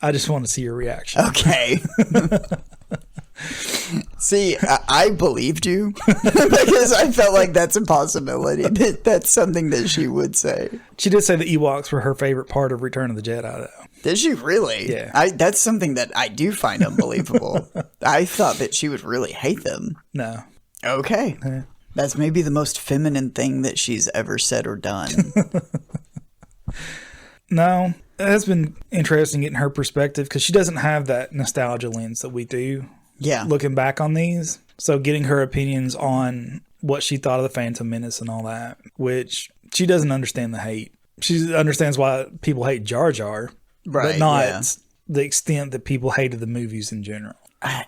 I just want to see your reaction. Okay. See, I believed you because I felt like that's a possibility. That's something that she would say. She did say the Ewoks were her favorite part of Return of the Jedi, though. Did she really? Yeah. That's something that I do find unbelievable. I thought that she would really hate them. No. Okay. Yeah. That's maybe the most feminine thing that she's ever said or done. No. It has been interesting getting her perspective because she doesn't have that nostalgia lens that we do. Yeah. Looking back on these. So getting her opinions on what she thought of the Phantom Menace and all that, which she doesn't understand the hate. She understands why people hate Jar Jar, right, but not the extent that people hated the movies in general. I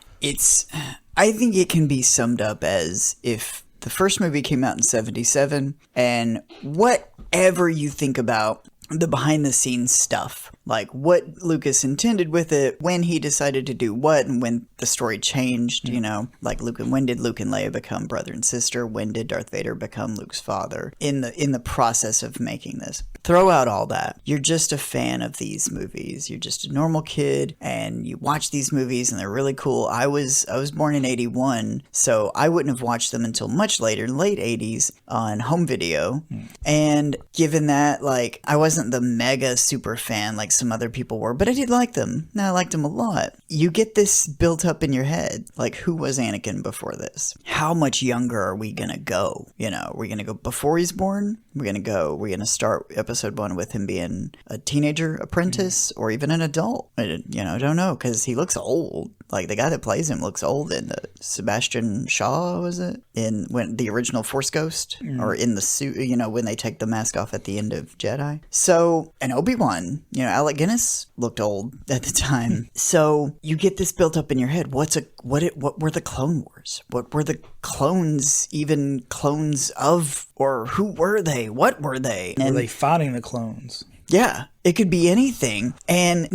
think it can be summed up as if the first movie came out in 1977 and whatever you think about the behind the scenes stuff, like what Lucas intended with it, when he decided to do what, and when the story changed, you know, like when did Luke and Leia become brother and sister? When did Darth Vader become Luke's father? In the process of making this, throw out all that. You're just a fan of these movies. You're just a normal kid, and you watch these movies, and they're really cool. I was born in 1981, so I wouldn't have watched them until much later, late 1980s, on home video. And given that, like, I wasn't the mega super fan like some other people were, but I did like them. And I liked them a lot. You get this built up in your head. Like, who was Anakin before this? How much younger are we gonna go? You know, we're gonna go before he's born? We're gonna start episode 1 with him being a teenager apprentice or even an adult. I don't know, because he looks old. Like, the guy that plays him looks old. In Sebastian Shaw, was it? When the original Force Ghost? Or in the suit, you know, when they take the mask off at the end of Jedi. So, and Obi-Wan, you know, Alec Guinness looked old at the time. So, you get this built up in your head. What were the Clone Wars? What were the clones even clones of? Or who were they? What were they? Were they fighting the clones? Yeah, it could be anything. And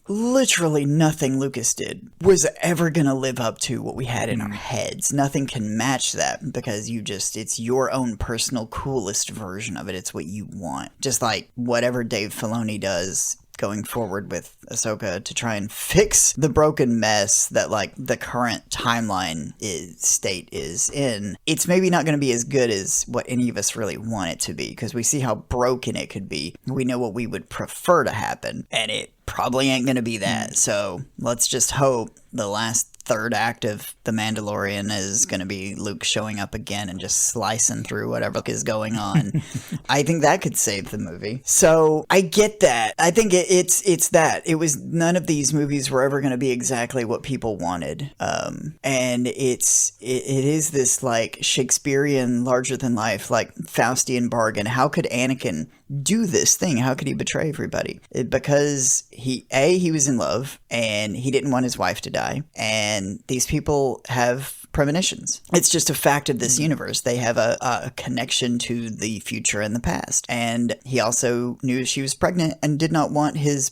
literally nothing Lucas did was ever going to live up to what we had in our heads. Nothing can match that because it's your own personal coolest version of it. It's what you want. Just like whatever Dave Filoni does going forward with Ahsoka to try and fix the broken mess that like the current timeline state is in. It's maybe not going to be as good as what any of us really want it to be because we see how broken it could be. We know what we would prefer to happen, and it probably ain't going to be that. So let's just hope the last third act of The Mandalorian is going to be Luke showing up again and just slicing through whatever is going on. I think that could save the movie. So I get that. I think it's that. It was none of these movies were ever going to be exactly what people wanted. And it is this like Shakespearean larger than life, like Faustian bargain. How could Anakin do this thing? How could he betray everybody? Because he was in love and he didn't want his wife to die. And these people have premonitions. It's just a fact of this universe. They have a connection to the future and the past. And he also knew she was pregnant and did not want his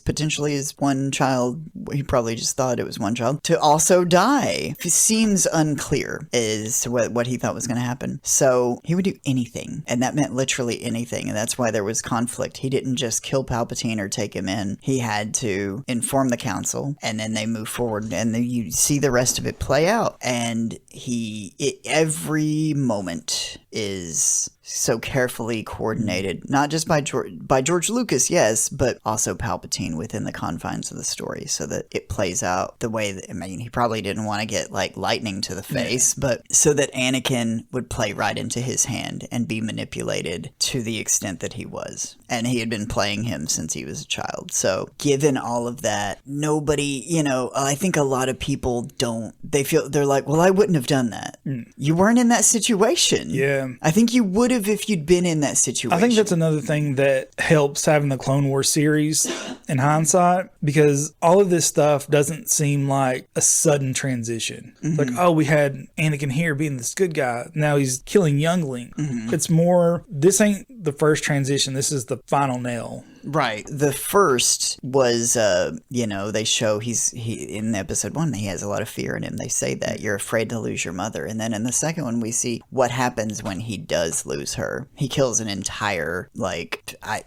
one child, he probably just thought it was one child, to also die. It seems unclear as to what he thought was going to happen. So he would do anything. And that meant literally anything. And that's why there was conflict. He didn't just kill Palpatine or take him in. He had to inform the council, and then they move forward, and then you see the rest of it play out. And every moment is so carefully coordinated, not just by George Lucas, yes, but also Palpatine within the confines of the story, so that it plays out the way that, I mean, he probably didn't want to get like lightning to the face, but so that Anakin would play right into his hand and be manipulated to the extent that he was. And he had been playing him since he was a child. So given all of that, nobody, I think a lot of people they're like, well, I wouldn't have done that. You weren't in that situation. Yeah. I think you would have if you'd been in that situation. I think that's another thing that helps having the Clone Wars series in hindsight, because all of this stuff doesn't seem like a sudden transition. Mm-hmm. Like, oh, we had Anakin here being this good guy. Now he's killing younglings. Mm-hmm. It's more, this ain't the first transition. This is the final nail. Right. The first was, they show he in episode 1, he has a lot of fear in him. They say that you're afraid to lose your mother. And then in the second one, we see what happens when he does lose her. He kills an entire,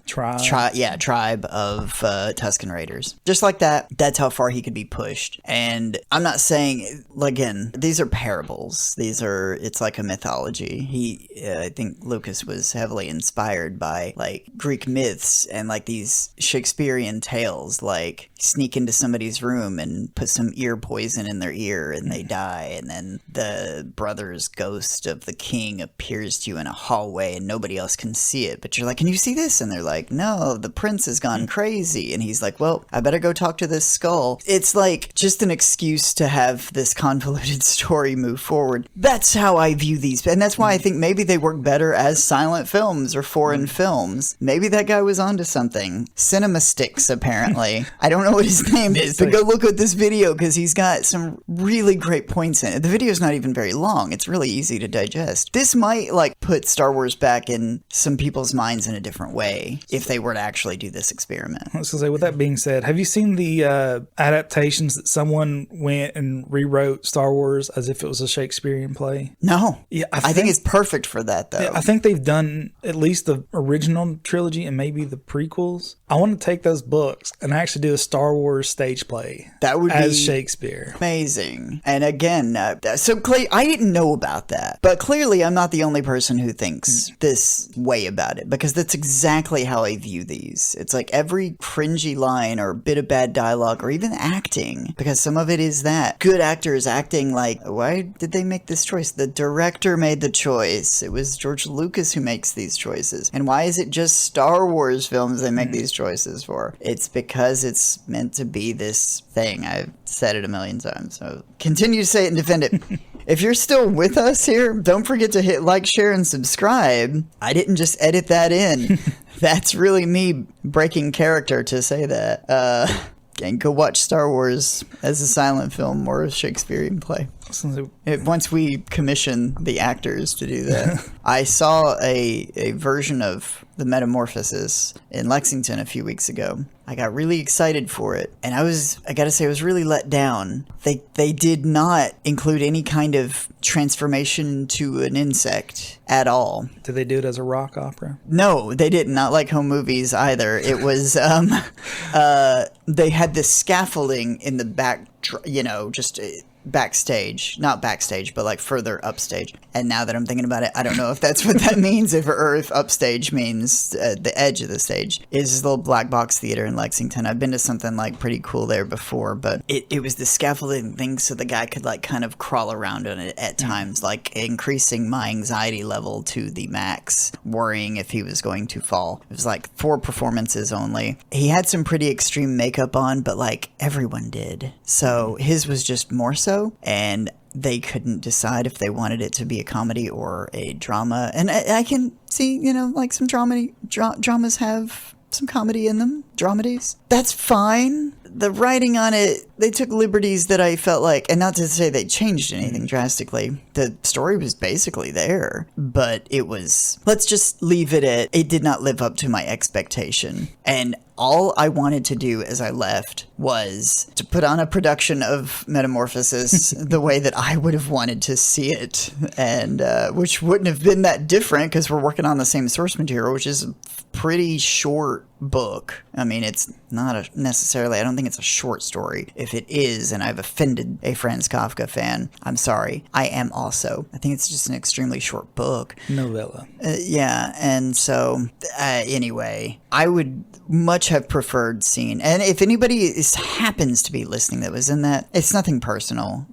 tribe of Tusken Raiders. Just like that. That's how far he could be pushed. And I'm not saying, again, these are parables. It's like a mythology. I think Lucas was heavily inspired by, Greek myths and, these Shakespearean tales, like sneak into somebody's room and put some ear poison in their ear and they die, and then the brother's ghost of the king appears to you in a hallway and nobody else can see it, but you're like, can you see this? And they're like, no, the prince has gone crazy. And he's like, well, I better go talk to this skull. It's like just an excuse to have this convoluted story move forward. That's how I view these, and that's why I think maybe they work better as silent films or foreign films. Maybe that guy was onto something. Cinema Sticks, apparently. I don't know what his name is, but go look at this video because he's got some really great points in it. The video's not even very long. It's really easy to digest. This might put Star Wars back in some people's minds in a different way if they were to actually do this experiment. I was going to say, with that being said, have you seen the adaptations that someone went and rewrote Star Wars as if it was a Shakespearean play? No. Yeah, I think it's perfect for that, though. Yeah, I think they've done at least the original trilogy and maybe the prequels. I want to take those books and actually do a Star Wars stage play. That would as be Shakespeare. Amazing. And again, I didn't know about that, but clearly I'm not the only person who thinks this way about it, because that's exactly how I view these. It's like every cringy line or bit of bad dialogue or even acting, because some of it is that good actors acting like, why did they make this choice? The director made the choice. It was George Lucas who makes these choices. And why is it just Star Wars films they make these choices for? It's because it's meant to be this thing. I've said it a million times, so continue to say it and defend it. If you're still with us here, don't forget to hit like, share, and subscribe. I didn't just edit that in. That's really me breaking character to say that. And go watch Star Wars as a silent film or a Shakespearean play. Once we commission the actors to do that. I saw a version of The Metamorphosis in Lexington a few weeks ago. I got really excited for it, and I gotta say, I was really let down. They did not include any kind of transformation to an insect at all. Did they do it as a rock opera? No, they didn't. Not like home movies either. It was, they had this scaffolding in the back, just backstage, not backstage, but further upstage. And now that I'm thinking about it, I don't know if that's what that means, if upstage means the edge of the stage. Is this little black box theater in Lexington. I've been to something pretty cool there before, but it was the scaffolding thing so the guy could kind of crawl around on it at times, increasing my anxiety level to the max, worrying if he was going to fall. It was 4 performances only. He had some pretty extreme makeup on, but everyone did. So his was just more so. And they couldn't decide if they wanted it to be a comedy or a drama. And I can see, some dramas have some comedy in them. Dramedies. That's fine. the writing on it, they took liberties that I felt like, and not to say they changed anything drastically. The story was basically there, but it was, let's just leave it at, it did not live up to my expectation. And all I wanted to do as I left was to put on a production of Metamorphosis the way that I would have wanted to see it, and which wouldn't have been that different because we're working on the same source material, which is a pretty short book. I mean, it's not necessarily, I don't think it's a short story. If it is, and I've offended a Franz Kafka fan, I'm sorry. I am also. I think it's just an extremely short book. Novella. Yeah, and so, anyway, I would much have preferred seeing, and if anybody happens to be listening that was in that, it's nothing personal,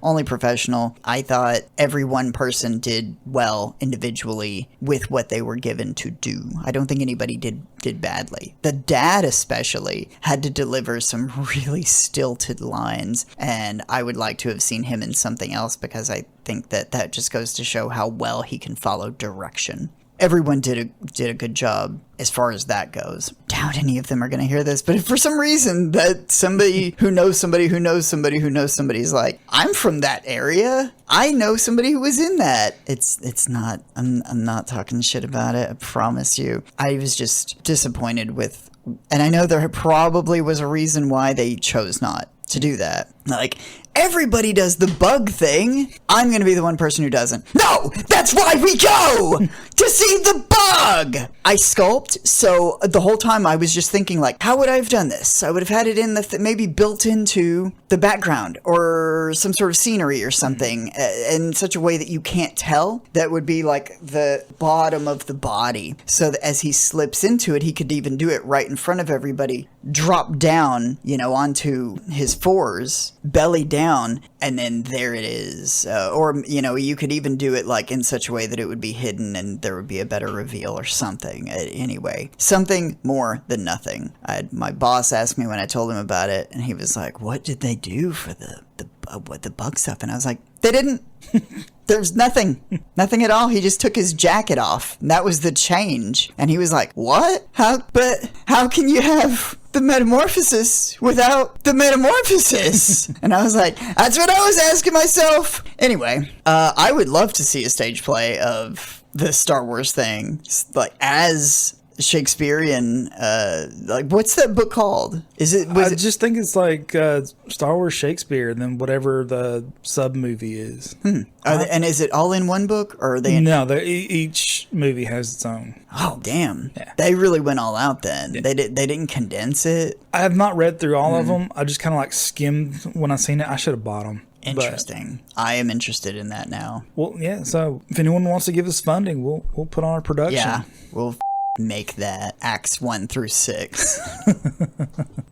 only professional. I thought every one person did well individually with what they were given to do. I don't think anybody did badly. The dad especially had to deliver some really stilted lines, and I would like to have seen him in something else because I think that just goes to show how well he can follow direction. Everyone did a good job as far as that goes. Doubt any of them are going to hear this, but if for some reason that somebody who knows somebody who knows somebody who knows somebody is like, I'm from that area, I know somebody who was in that. It's not, I'm not talking shit about it, I promise you. I was just disappointed with, and I know there probably was a reason why they chose not to do that. Like, everybody does the bug thing. I'm going to be the one person who doesn't. No, that's why we go! To see the bug! I sculpt, so the whole time I was just thinking, like, how would I have done this? I would have had it in maybe built into the background or some sort of scenery or something in such a way that you can't tell. That would be like the bottom of the body. So that as he slips into it, he could even do it right in front of everybody. Drop down, onto his fours, belly down, and then there it is. Or, you could even do it like in such a way that it would be hidden and there would be a better reveal or something. Anyway, something more than nothing. My boss asked me when I told him about it, and he was like, what did they do for the bug stuff? And I was like, they didn't. There's nothing at all. He just took his jacket off. And that was the change. And he was like, what? How can you have the metamorphosis without the metamorphosis? And I was like, that's what I was asking myself. Anyway, I would love to see a stage play of the Star Wars thing, like as Shakespearean, what's that book called? I just think it's like Star Wars Shakespeare, and then whatever the sub movie is. And is it all in one book, or are they? No, each movie has its own. Oh damn! Yeah. They really went all out then. Yeah. They didn't condense it. I have not read through all of them. I just kind of like skimmed when I seen it. I should have bought them. Interesting. But I am interested in that now. Well, yeah. So if anyone wants to give us funding, we'll put on a production. Yeah, we'll make that acts 1 through 6.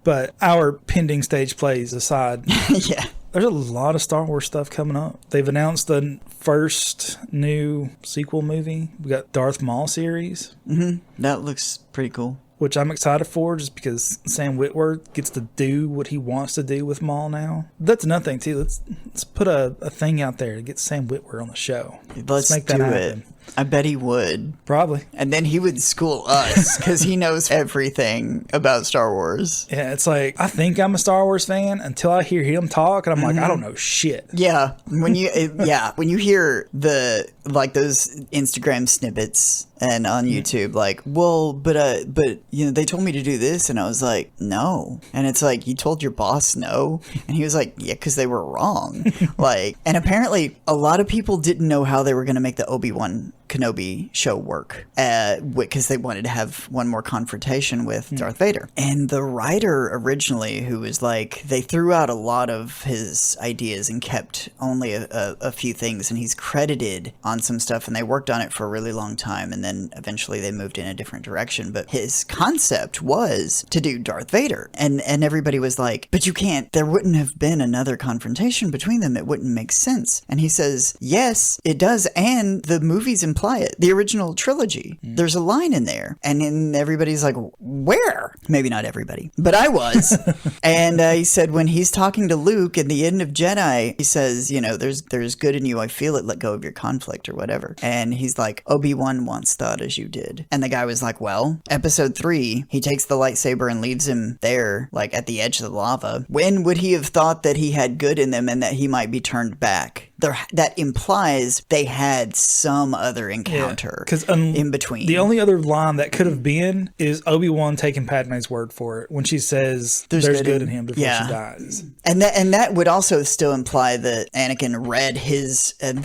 But our pending stage plays aside, yeah, there's a lot of Star Wars stuff coming up. They've announced the first new sequel movie. We got Darth Maul series. That looks pretty cool. Which I'm excited for, just because Sam Witwer gets to do what he wants to do with Maul now. That's another thing too. Let's put a thing out there to get Sam Witwer on the show. Let's make that happen. I bet he would. Probably. And then he would school us because he knows everything about Star Wars. Yeah, it's like, I think I'm a Star Wars fan until I hear him talk, and I'm like, I don't know shit. Yeah. When you hear those Instagram snippets and on YouTube, like, well, but they told me to do this, and I was like, no. And it's like, you told your boss no? And he was like, yeah, because they were wrong. And apparently a lot of people didn't know how they were going to make the Obi-Wan Kenobi show work because they wanted to have one more confrontation with Darth Vader. And the writer originally, who was like, they threw out a lot of his ideas and kept only a few things, and he's credited on some stuff, and they worked on it for a really long time, and then eventually they moved in a different direction. But his concept was to do Darth Vader, and everybody was like, but you can't, there wouldn't have been another confrontation between them, it wouldn't make sense. And he says, yes, it does, and the movies imply imply it. The original trilogy. There's a line in there. And then everybody's like, where? Maybe not everybody, but I was. And he said when he's talking to Luke in the end of Jedi, he says, you know, there's good in you. I feel it. Let go of your conflict or whatever. And he's like, Obi-Wan once thought as you did. And the guy was like, well, episode 3, he takes the lightsaber and leaves him there, like at the edge of the lava. When would he have thought that he had good in them and that he might be turned back? That implies they had some other encounter in between. The only other line that could have been is Obi-Wan taking Padme's word for it when she says there's good in him before she dies. And that would also still imply that Anakin read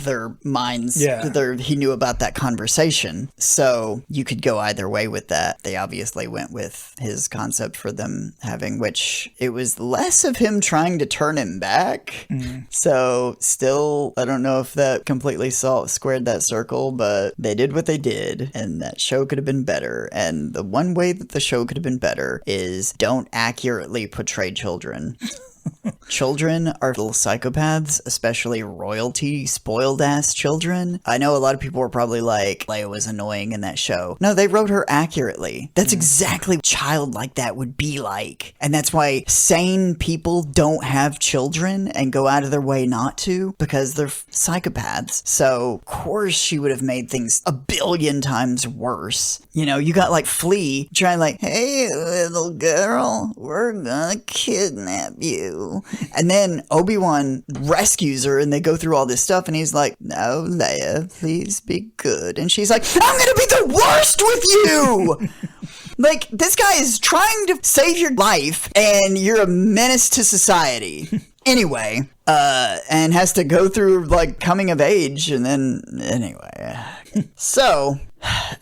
their minds. Yeah. He knew about that conversation. So you could go either way with that. They obviously went with his concept for them having, which it was less of him trying to turn him back. Mm-hmm. So still, I don't know if that completely squared that circle, but they did what they did, and that show could have been better. And the one way that the show could have been better is don't accurately portray children. Children are little psychopaths, especially royalty spoiled ass children. I know a lot of people were probably like, Leia was annoying in that show. No, they wrote her accurately. That's exactly what a child like that would be like. And that's why sane people don't have children and go out of their way not to, because they're psychopaths. So of course she would have made things a billion times worse. You know, you got like Flea trying like, hey little girl, we're gonna kidnap you. And then Obi-Wan rescues her and they go through all this stuff and he's like, no, Leia, please be good. And she's like, I'm gonna be the worst with you! Like, this guy is trying to save your life and you're a menace to society. Anyway, and has to go through like coming of age and then anyway. So,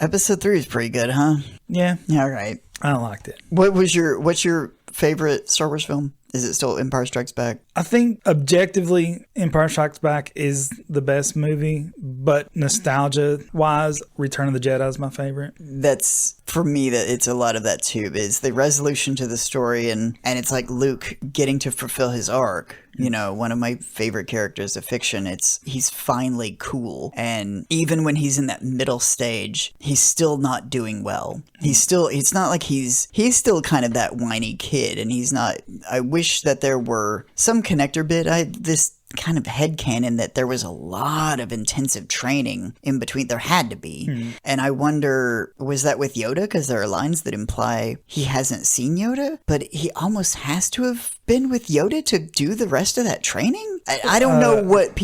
episode 3 is pretty good, huh? Yeah. All right. I liked it. What's your favorite Star Wars film? Is it still Empire Strikes Back? I think objectively Empire Strikes Back is the best movie, but nostalgia-wise, Return of the Jedi is my favorite. That's, for me, that it's a lot of that too, is the resolution to the story and it's like Luke getting to fulfill his arc. You know, one of my favorite characters of fiction, he's finally cool. And even when he's in that middle stage, he's still not doing well. It's not like he's still kind of that whiny kid and he's not, I wish that there were some connector bit. This kind of headcanon that there was a lot of intensive training in between. There had to be. Mm-hmm. And I wonder, was that with Yoda? Because there are lines that imply he hasn't seen Yoda, but he almost has to have been with Yoda to do the rest of that training? I don't know what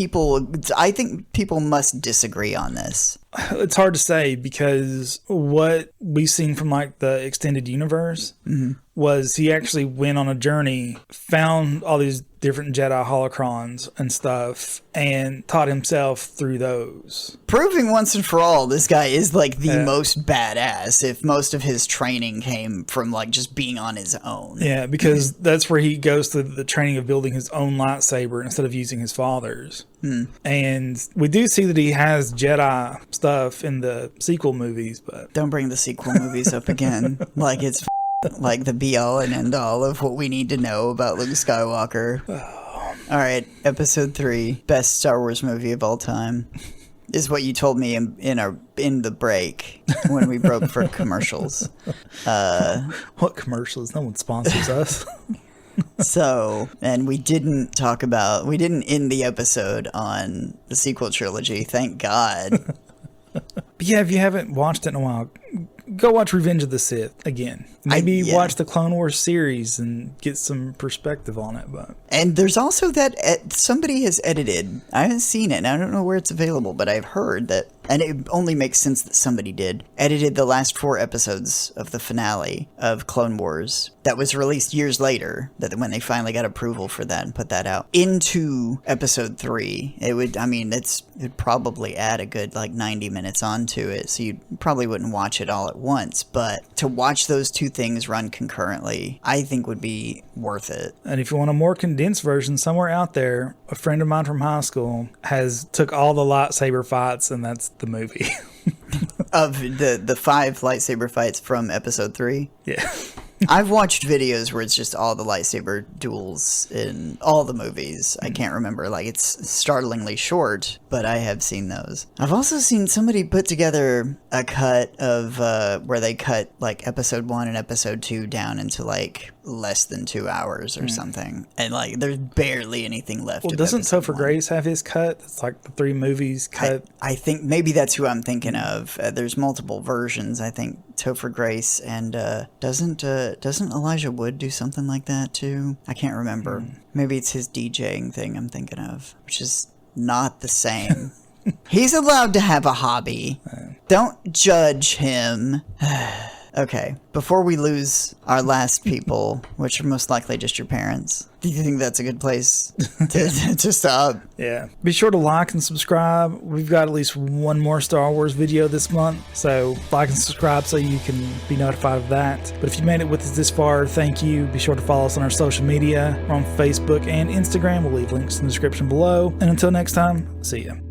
I think people must disagree on this. It's hard to say because what we've seen from like the extended universe was he actually went on a journey, found all these different Jedi holocrons and stuff, and taught himself through those. Proving once and for all, this guy is like the most badass if most of his training came from like just being on his own. Yeah, because that's where he goes through the training of building his own lightsaber instead of using his father's. And we do see that he has Jedi stuff in the sequel movies, but don't bring the sequel movies up again. Like it's like the be all and end all of what we need to know about Luke Skywalker. All right, episode 3, best Star Wars movie of all time, is what you told me in the break when we broke for commercials. What commercials? No one sponsors us. So, and we didn't end the episode on the sequel trilogy, thank God. But yeah, if you haven't watched it in a while, go watch Revenge of the Sith again. Maybe watch the Clone Wars series and get some perspective on it. And there's also that somebody has edited. I haven't seen it, and I don't know where it's available, but I've heard that, and it only makes sense that somebody edited the last 4 episodes of the finale of Clone Wars that was released years later, that when they finally got approval for that and put that out, into episode 3. It'd probably add a good like 90 minutes onto it, so you probably wouldn't watch it all at once, but to watch those two things run concurrently, I think would be worth it. And if you want a more condensed version, somewhere out there, a friend of mine from high school took all the lightsaber fights, and that's the movie. Of the 5 lightsaber fights from episode 3? Yeah. I've watched videos where it's just all the lightsaber duels in all the movies. I can't remember. Like, it's startlingly short, but I have seen those. I've also seen somebody put together a cut of where they cut like episode 1 and episode 2 down into like less than 2 hours or something, and like there's barely anything left. Well, of doesn't episode Topher 1. Grace have his cut? It's like the 3 movies cut. I think maybe that's who I'm thinking of. There's multiple versions. I think Topher Grace and doesn't Elijah Wood do something like that too? I can't remember. Maybe it's his DJing thing I'm thinking of, which is not the same. He's allowed to have a hobby. Don't judge him. Okay, before we lose our last people, which are most likely just your parents, do you think that's a good place to stop? Yeah. Be sure to like and subscribe. We've got at least one more Star Wars video this month, so like and subscribe so you can be notified of that. But if you made it with us this far, thank you. Be sure to follow us on our social media. We're on Facebook and Instagram. We'll leave links in the description below. And until next time, see ya.